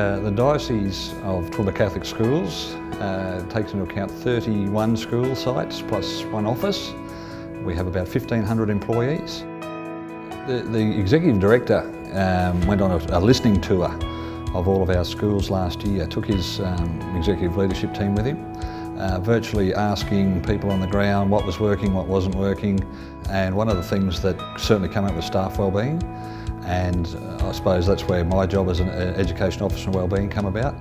The Diocese of Toowoomba Catholic Schools takes into account 31 school sites plus one office. We have about 1,500 employees. The Executive Director went on a listening tour of all of our schools last year, took his executive leadership team with him, virtually asking people on the ground what was working, what wasn't working, and one of the things that certainly came up was staff wellbeing, and I suppose that's where my job as an education officer and wellbeing come about.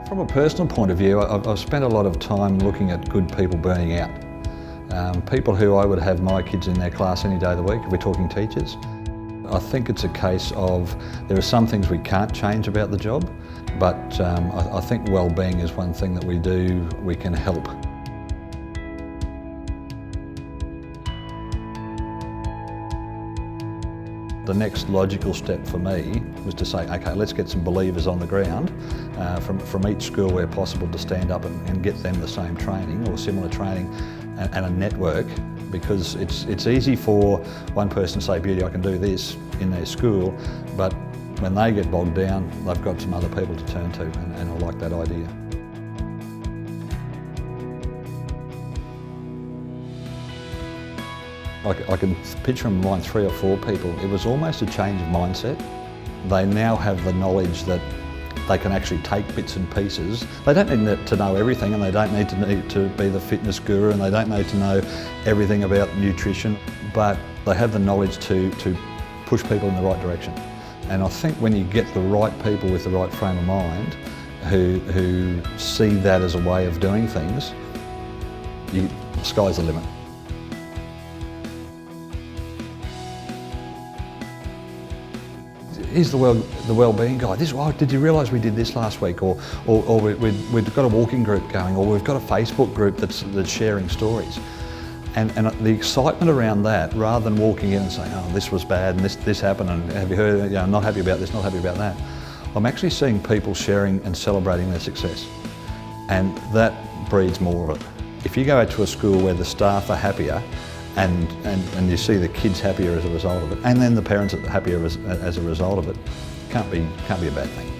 From a personal point of view, I've spent a lot of time looking at good people burning out. People who I would have my kids in their class any day of the week, if we're talking teachers. I think it's a case of there are some things we can't change about the job, but I think wellbeing is one thing that we can help. The next logical step for me was to say, okay, let's get some believers on the ground from each school where possible to stand up and get them the same training or similar training and a network, because it's easy for one person to say, Beauty, I can do this in their school, but when they get bogged down, they've got some other people to turn to, and I like that idea. I can picture in mind 3 or 4 people. It was almost a change of mindset. They now have the knowledge that they can actually take bits and pieces. They don't need to know everything, and they don't need to be the fitness guru, and they don't need to know everything about nutrition, but they have the knowledge to push people in the right direction. And I think when you get the right people with the right frame of mind who see that as a way of doing things, the sky's the limit. Here's the wellbeing guy. Did you realise we did this last week? Or we've got a walking group going, or we've got a Facebook group that's sharing stories. And the excitement around that, rather than walking in and saying, oh, this was bad and this happened, and have you heard, not happy about this, not happy about that. I'm actually seeing people sharing and celebrating their success. And that breeds more of it. If you go out to a school where the staff are happier, and you see the kids happier as a result of it, and then the parents are happier as a result of it, can't be a bad thing.